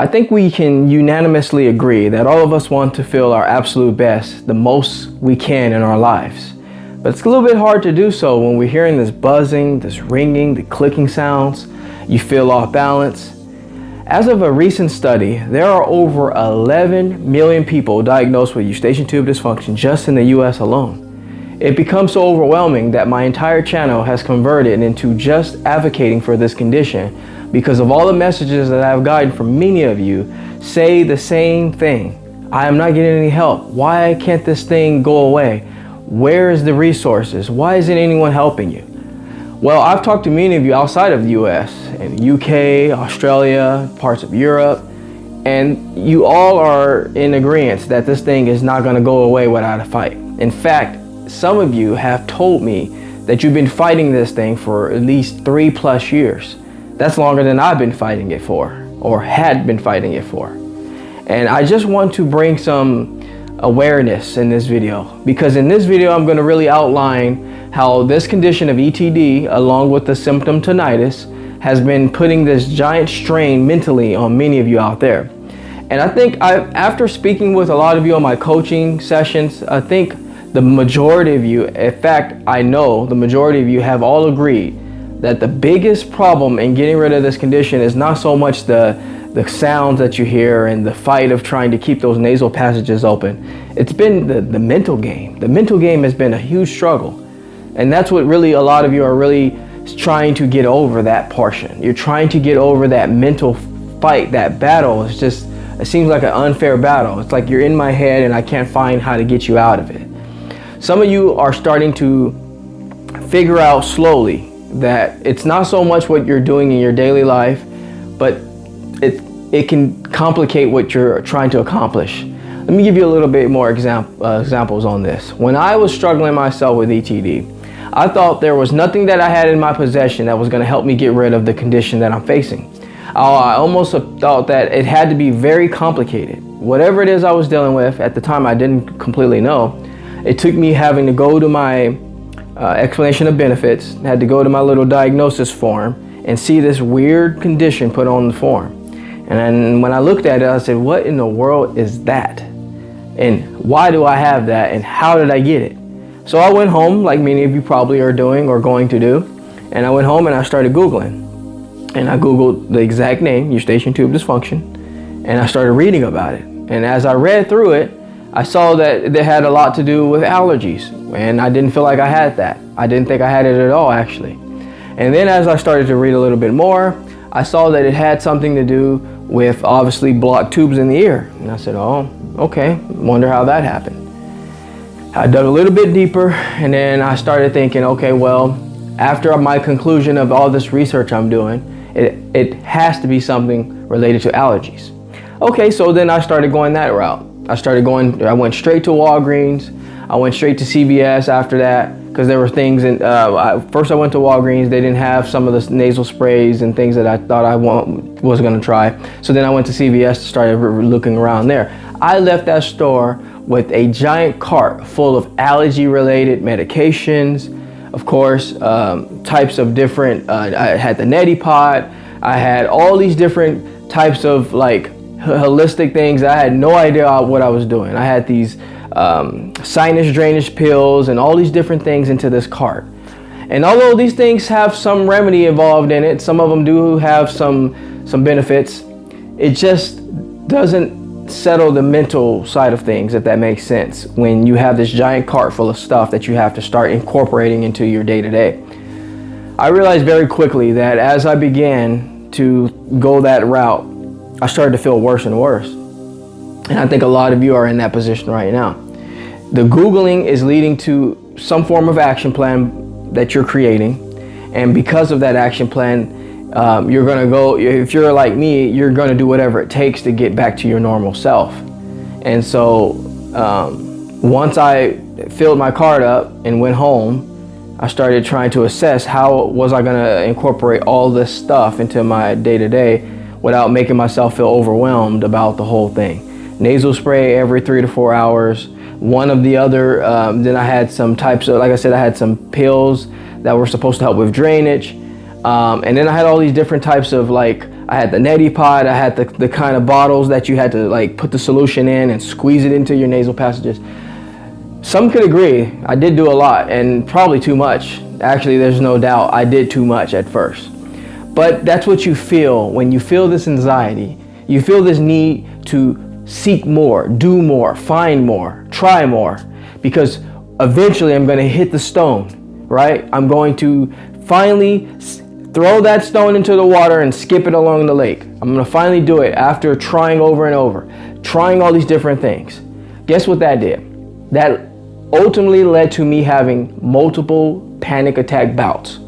I think we can unanimously agree that all of us want to feel our absolute best the most we can in our lives. But it's a little bit hard to do so when we're hearing this buzzing, this ringing, the clicking sounds. You feel off balance. As of a recent study, there are over 11 million people diagnosed with eustachian tube dysfunction just in the US alone. It becomes so overwhelming that my entire channel has converted into just advocating for this condition because of all the messages that I've gotten from many of you say the same thing. I am not getting any help. Why can't this thing go away? Where is the resources? Why isn't anyone helping you? Well, I've talked to many of you outside of the US, in the UK, Australia, parts of Europe, and you all are in agreement that this thing is not going to go away without a fight. In fact, some of you have told me that you've been fighting this thing for at least 3+ years. That's longer than I've been fighting it for, or had been fighting it for. And I just want to bring some awareness in this video, because in this video I'm going to really outline how this condition of ETD, along with the symptom tinnitus, has been putting this giant strain mentally on many of you out there. And I think after speaking with a lot of you on my coaching sessions, I think the majority of you, in fact, I know the majority of you have all agreed that the biggest problem in getting rid of this condition is not so much the sounds that you hear and the fight of trying to keep those nasal passages open. It's been the mental game. The mental game has been a huge struggle. And that's what really a lot of you are really trying to get over, that portion. You're trying to get over that mental fight, that battle. It's just, it seems like an unfair battle. It's like you're in my head and I can't find how to get you out of it. Some of you are starting to figure out slowly that it's not so much what you're doing in your daily life, but it can complicate what you're trying to accomplish. Let me give you a little bit more examples on this. When I was struggling myself with ETD, I thought there was nothing that I had in my possession that was going to help me get rid of the condition that I'm facing. I almost thought that it had to be very complicated. Whatever it is I was dealing with, at the time I didn't completely know. It took me having to go to my explanation of benefits, had to go to my little diagnosis form and see this weird condition put on the form. And then when I looked at it, I said, what in the world is that? And why do I have that? And how did I get it? So I went home, like many of you probably are doing or going to do. And I went home and I started Googling. And I Googled the exact name, eustachian tube dysfunction. And I started reading about it. And as I read through it, I saw that it had a lot to do with allergies. And I didn't feel like I had that. I didn't think I had it at all, actually. And then as I started to read a little bit more, I saw that it had something to do with obviously blocked tubes in the ear. And I said, oh, okay, wonder how that happened. I dug a little bit deeper, and then I started thinking, okay, well, after my conclusion of all this research I'm doing, it has to be something related to allergies. Okay, so then I started going that route. I went straight to Walgreens. I went straight to CVS after that, because there were things in, first I went to Walgreens. They didn't have some of the nasal sprays and things that I thought I was going to try. So then I went to CVS to start looking around there. I left that store with a giant cart full of allergy related medications, of course, types of different, I had the neti pot. I had all these different types of like holistic things. I had no idea what I was doing. I had these sinus drainage pills and all these different things into this cart. And although these things have some remedy involved in it, some of them do have some benefits, it just doesn't settle the mental side of things, if that makes sense, when you have this giant cart full of stuff that you have to start incorporating into your day-to-day. I realized very quickly that as I began to go that route, I started to feel worse and worse. And I think a lot of you are in that position right now. The Googling is leading to some form of action plan that you're creating. And because of that action plan, you're going to go, if you're like me, you're going to do whatever it takes to get back to your normal self. And so once I filled my cart up and went home, I started trying to assess how was I going to incorporate all this stuff into my day-to-day without making myself feel overwhelmed about the whole thing. Nasal spray every 3 to 4 hours. One of the other, then I had some types of, like I said, I had some pills that were supposed to help with drainage. And then I had all these different types of, like, I had the neti pot. I had the kind of bottles that you had to like put the solution in and squeeze it into your nasal passages. Some could agree, I did do a lot, and probably too much. Actually, there's no doubt I did too much at first. But that's what you feel when you feel this anxiety. You feel this need to seek more, do more, find more, try more, because eventually I'm going to hit the stone, right? I'm going to finally throw that stone into the water and skip it along the lake. I'm going to finally do it after trying over and over, trying all these different things. Guess what that did? That ultimately led to me having multiple panic attack bouts.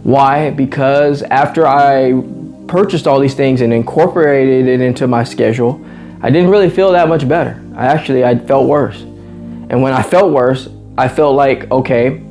Why? Because after I purchased all these things and incorporated it into my schedule, I didn't really feel that much better. I felt worse. And when I felt worse, I felt like, okay,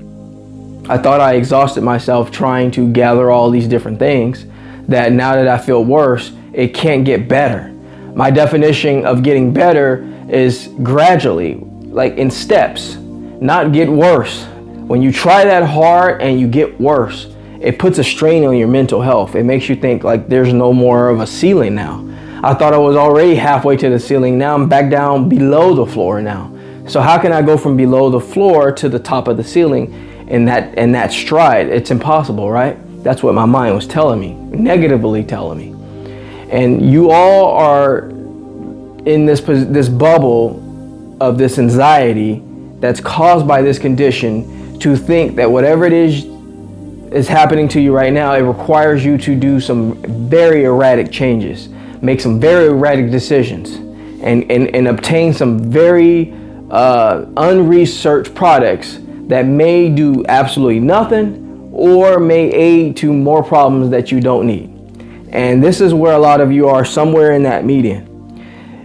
I thought I exhausted myself trying to gather all these different things, that now that I feel worse, it can't get better. My definition of getting better is gradually, like in steps, not get worse. When you try that hard and you get worse, it puts a strain on your mental health. It makes you think like there's no more of a ceiling now. I thought I was already halfway to the ceiling. Now I'm back down below the floor now. So how can I go from below the floor to the top of the ceiling in that stride? It's impossible, right? That's what my mind was telling me, negatively telling me. And you all are in this bubble of this anxiety that's caused by this condition, to think that whatever it is happening to you right now, it requires you to do some very erratic changes, make some very erratic decisions, and obtain some very unresearched products that may do absolutely nothing or may aid to more problems that you don't need. And this is where a lot of you are, somewhere in that median.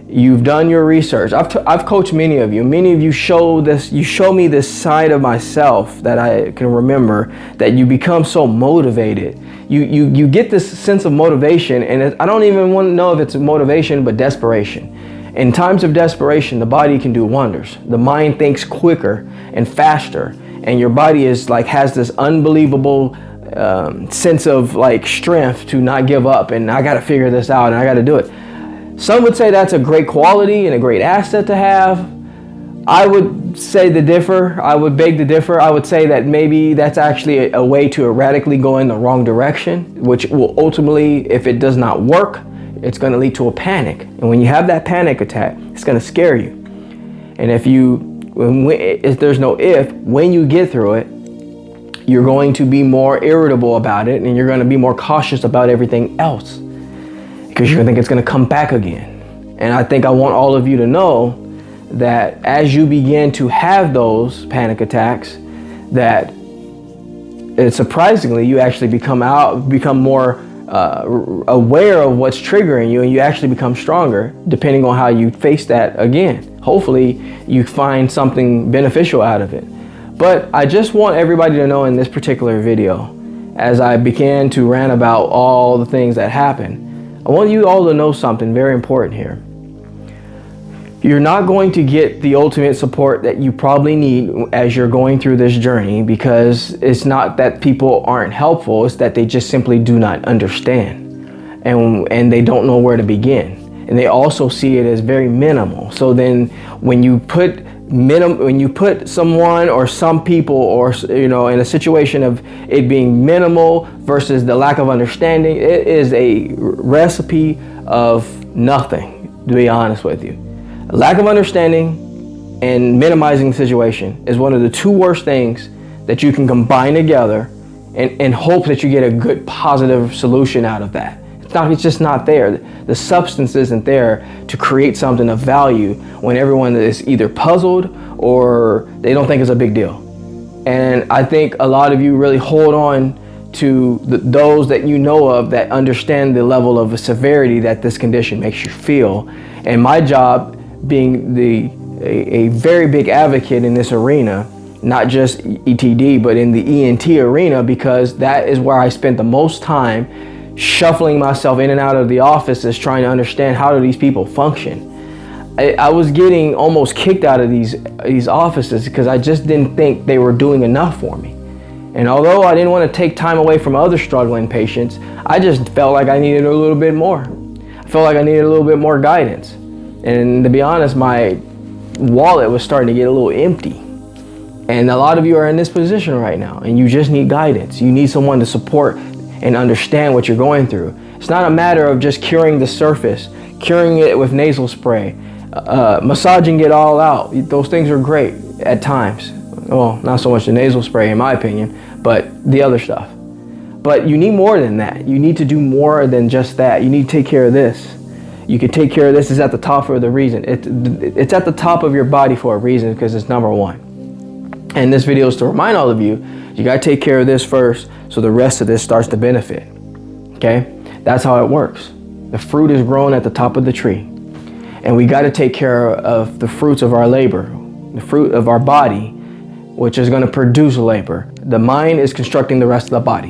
You've done your research. I've coached many of you. Many of you show me this side of myself that I can remember, that you become so motivated. You get this sense of motivation, and I don't even want to know if it's motivation, but desperation. In times of desperation, the body can do wonders. The mind thinks quicker and faster, and your body has this unbelievable sense of like strength to not give up, and I got to figure this out and I got to do it. Some would say that's a great quality and a great asset to have. I would say the differ. I would beg to differ. I would say that maybe that's actually a way to erratically go in the wrong direction, which will ultimately, if it does not work, it's going to lead to a panic. And when you have that panic attack, it's going to scare you. And if there's no if, when you get through it, you're going to be more irritable about it, and you're going to be more cautious about everything else, because you're going to think it's going to come back again. And I think I want all of you to know that as you begin to have those panic attacks, that surprisingly you actually become more aware of what's triggering you, and you actually become stronger depending on how you face that again. Hopefully you find something beneficial out of it. But I just want everybody to know in this particular video, as I began to rant about all the things that happened, I want you all to know something very important here. You're not going to get the ultimate support that you probably need as you're going through this journey, because it's not that people aren't helpful, it's that they just simply do not understand, and they don't know where to begin. And they also see it as very minimal. So then when you put someone or some people, or in a situation of it being minimal versus the lack of understanding, it is a recipe of nothing, to be honest with you. Lack of understanding and minimizing the situation is one of the two worst things that you can combine together and hope that you get a good positive solution out of that. It's just not there. The substance isn't there to create something of value when everyone is either puzzled or they don't think it's a big deal. And I think a lot of you really hold on to those that you know of that understand the level of severity that this condition makes you feel. And my job, being a very big advocate in this arena, not just ETD, but in the ENT arena, because that is where I spent the most time shuffling myself in and out of the offices, trying to understand how do these people function. I was getting almost kicked out of these offices because I just didn't think they were doing enough for me. And although I didn't want to take time away from other struggling patients, I just felt like I needed a little bit more. I felt like I needed a little bit more guidance. And to be honest, my wallet was starting to get a little empty. And a lot of you are in this position right now, and you just need guidance. You need someone to support and understand what you're going through. It's not a matter of just curing the surface, curing it with nasal spray, massaging it all out. Those things are great at times. Well, not so much the nasal spray in my opinion, but the other stuff. But you need more than that. You need to do more than just that. You need to take care of this. You can take care of this. It's at the top for the reason. It's at the top of your body for a reason, because it's number one. And this video is to remind all of you, you got to take care of this first so the rest of this starts to benefit. Okay? That's how it works. The fruit is grown at the top of the tree. And we got to take care of the fruits of our labor, the fruit of our body, which is going to produce labor. The mind is constructing the rest of the body.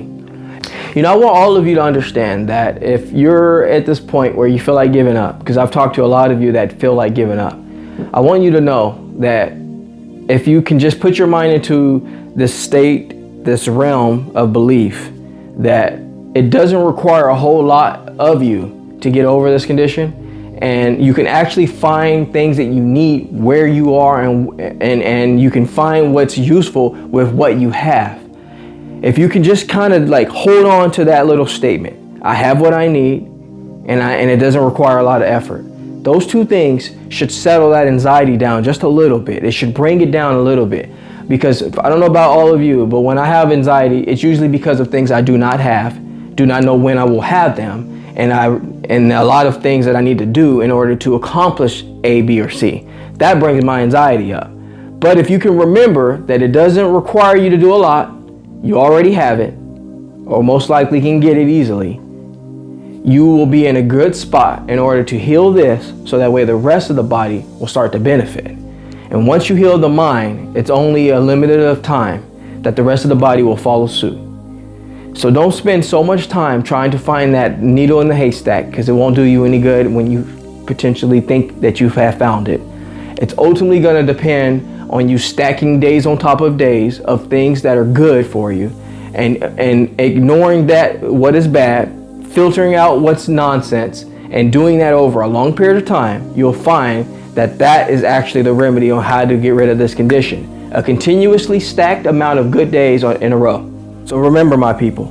You know, I want all of you to understand that if you're at this point where you feel like giving up, because I've talked to a lot of you that feel like giving up, I want you to know that if you can just put your mind into this state, this realm of belief, that it doesn't require a whole lot of you to get over this condition, and you can actually find things that you need where you are, and you can find what's useful with what you have. If you can just kind of like hold on to that little statement, I have what I need, and it doesn't require a lot of effort. Those two things should settle that anxiety down just a little bit. It should bring it down a little bit. Because I don't know about all of you, but when I have anxiety, it's usually because of things I do not have, do not know when I will have them, and a lot of things that I need to do in order to accomplish A, B, or C. That brings my anxiety up. But if you can remember that it doesn't require you to do a lot, you already have it, or most likely can get it easily, you will be in a good spot in order to heal this, so that way the rest of the body will start to benefit. And once you heal the mind, it's only a limited of time that the rest of the body will follow suit. So don't spend so much time trying to find that needle in the haystack, because it won't do you any good when you potentially think that you have found it. It's ultimately going to depend on you stacking days on top of days of things that are good for you, and ignoring that what is bad, filtering out what's nonsense, and doing that over a long period of time. You'll find that that is actually the remedy on how to get rid of this condition. A continuously stacked amount of good days in a row. So remember, my people,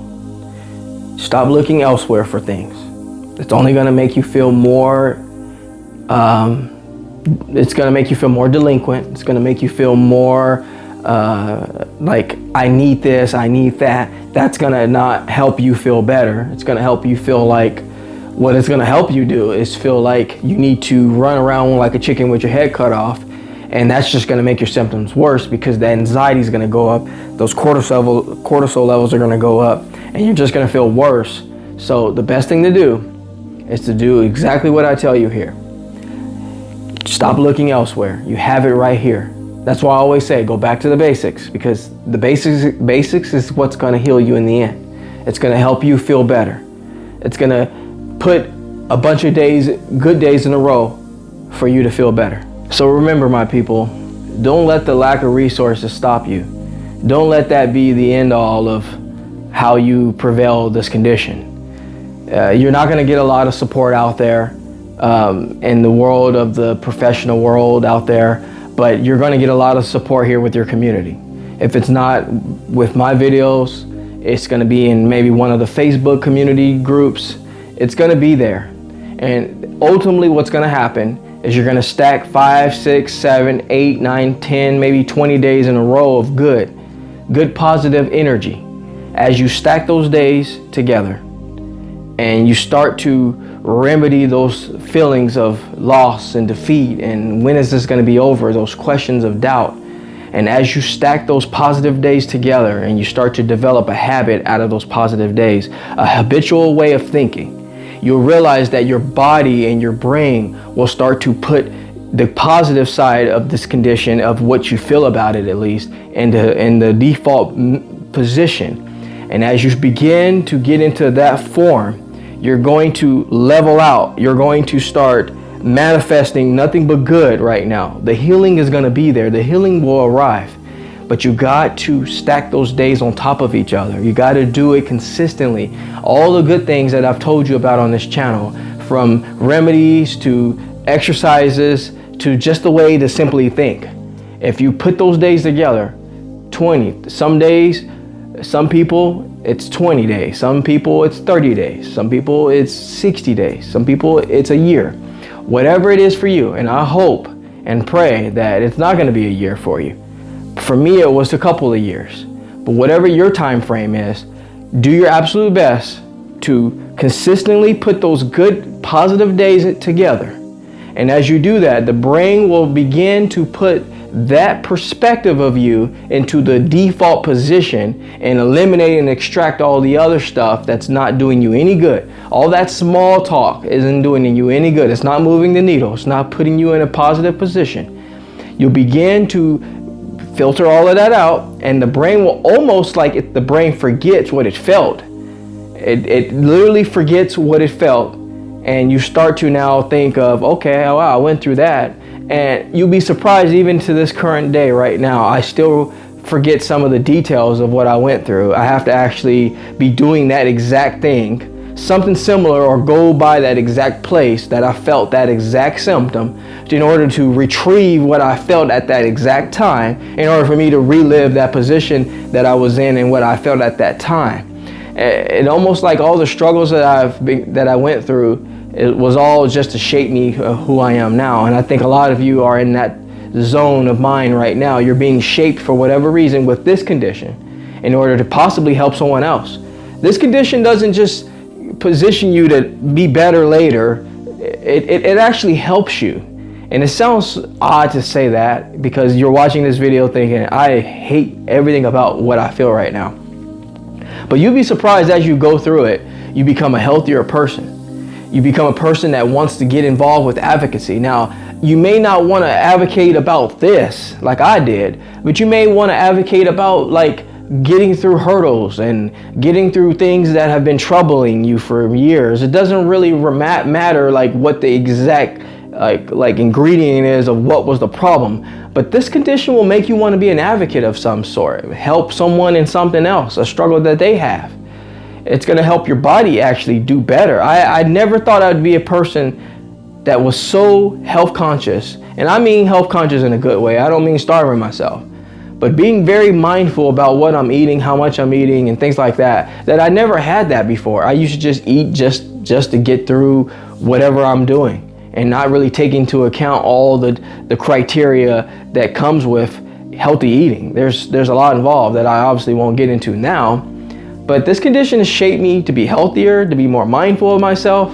stop looking elsewhere for things. It's only going to make you feel more, it's going to make you feel more delinquent. It's going to make you feel more like, I need this, I need that. That's going to not help you feel better. It's going to help you feel like, what it's going to help you do is feel like you need to run around like a chicken with your head cut off. And that's just going to make your symptoms worse, because the anxiety is going to go up. Those cortisol levels are going to go up, and you're just going to feel worse. So the best thing to do is to do exactly what I tell you here. Stop looking elsewhere. You have it right here. That's why I always say, go back to the basics, because the basics is what's going to heal you in the end. It's going to help you feel better. It's going to put a bunch of days, good days in a row for you to feel better. So remember, my people, don't let the lack of resources stop you. Don't let that be the end all of how you prevail this condition. You're not going to get a lot of support out there in the world of the professional world out there, but you're going to get a lot of support here with your community. If it's not with my videos, it's going to be in maybe one of the Facebook community groups. It's going to be there. And ultimately what's going to happen is you're going to stack 5, 6, 7, 8, 9, 10, maybe 20 days in a row of good positive energy. As you stack those days together and you start to remedy those feelings of loss and defeat, and when is this going to be over, those questions of doubt. And as you stack those positive days together and you start to develop a habit out of those positive days, a habitual way of thinking, you'll realize that your body and your brain will start to put the positive side of this condition, of what you feel about it at least, in the default position. And as you begin to get into that form, you're going to level out. You're going to start manifesting nothing but good right now. The healing is going to be there. The healing will arrive. but you got to stack those days on top of each other. You got to do it consistently. All the good things that I've told you about on this channel, from remedies to exercises to just the way to simply think. If you put those days together, 20, some days, some people it's 20 days, some people it's 30 days, some people it's 60 days, some people it's a year. Whatever it is for you, and I hope and pray that it's not going to be a year for you. For me, it was a couple of years. But whatever your time frame is, do your absolute best to consistently put those good, positive days together. And as you do that, the brain will begin to put that perspective of you into the default position and eliminate and extract all the other stuff that's not doing you any good. All that small talk isn't doing you any good. It's not moving the needle. It's not putting you in a positive position. You'll begin to filter all of that out, and the brain will almost like the brain forgets what it felt. It literally forgets what it felt, and you start to now think of, okay, wow, I went through that. And you'll be surprised, even to this current day right now, I still forget some of the details of what I went through. I have to actually be doing that exact thing, something similar, or go by that exact place that I felt that exact symptom in order to retrieve what I felt at that exact time, in order for me to relive that position that I was in and what I felt at that time. It almost like all the struggles that I went through, it was all just to shape me who I am now. And I think a lot of you are in that zone of mind right now. You're being shaped for whatever reason with this condition in order to possibly help someone else. This condition doesn't just position you to be better later. It actually helps you. And it sounds odd to say that because you're watching this video thinking, I hate everything about what I feel right now. But you'd be surprised as you go through it, you become a healthier person. You become a person that wants to get involved with advocacy. Now, you may not want to advocate about this like I did, but you may want to advocate about like getting through hurdles and getting through things that have been troubling you for years. It doesn't really matter like what the exact like ingredient is of what was the problem, but this condition will make you want to be an advocate of some sort, help someone in something else, a struggle that they have. It's going to help your body actually do better. I never thought I'd be a person that was so health conscious, and I mean health conscious in a good way. I don't mean starving myself, but being very mindful about what I'm eating, how much I'm eating, and things like that I never had that before. I used to just eat just to get through whatever I'm doing and not really take into account all the criteria that comes with healthy eating. There's a lot involved that I obviously won't get into now. But this condition has shaped me to be healthier, to be more mindful of myself,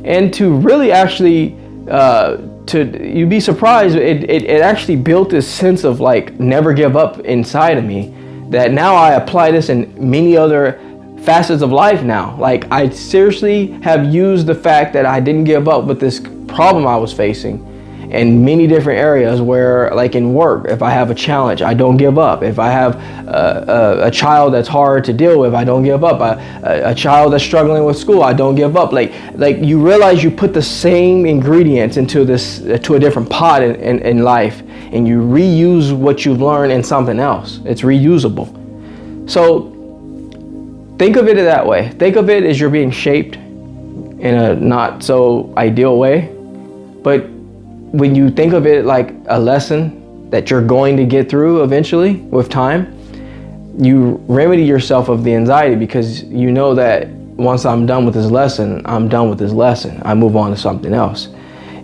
and to really actually, you'd be surprised, it actually built this sense of like never give up inside of me, that now I apply this in many other facets of life now. Like I seriously have used the fact that I didn't give up with this problem I was facing in many different areas, where like in work, if I have a challenge, I don't give up. If I have a child that's hard to deal with, I don't give up. A child that's struggling with school, I don't give up. Like you realize you put the same ingredients into to a different pot in life, and you reuse what you've learned in something else. It's reusable. So think of it that way. Think of it as you're being shaped in a not so ideal way, but when you think of it like a lesson that you're going to get through eventually with time, you remedy yourself of the anxiety, because you know that once I'm done with this lesson, I'm done with this lesson. I move on to something else.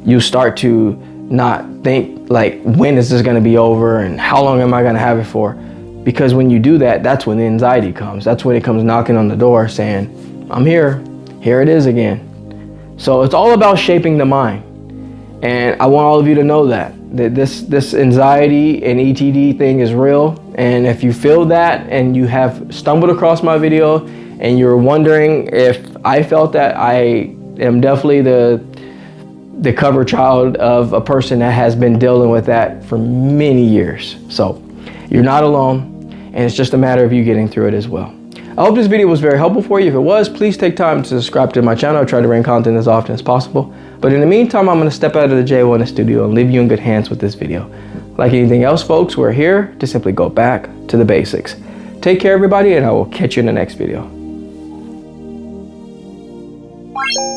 You start to not think like, when is this going to be over and how long am I going to have it for? Because when you do that, that's when the anxiety comes. That's when it comes knocking on the door saying, I'm here. Here it is again. So it's all about shaping the mind. And I want all of you to know that this anxiety and ETD thing is real. And if you feel that and you have stumbled across my video and you're wondering if I felt that, I am definitely the cover child of a person that has been dealing with that for many years. So you're not alone, and it's just a matter of you getting through it as well. I hope this video was very helpful for you. If it was, please take time to subscribe to my channel. I try to bring content as often as possible. But in the meantime, I'm going to step out of the Jaye Wellness Studio and leave you in good hands with this video. Like anything else, folks, we're here to simply go back to the basics. Take care, everybody, and I will catch you in the next video. Bye.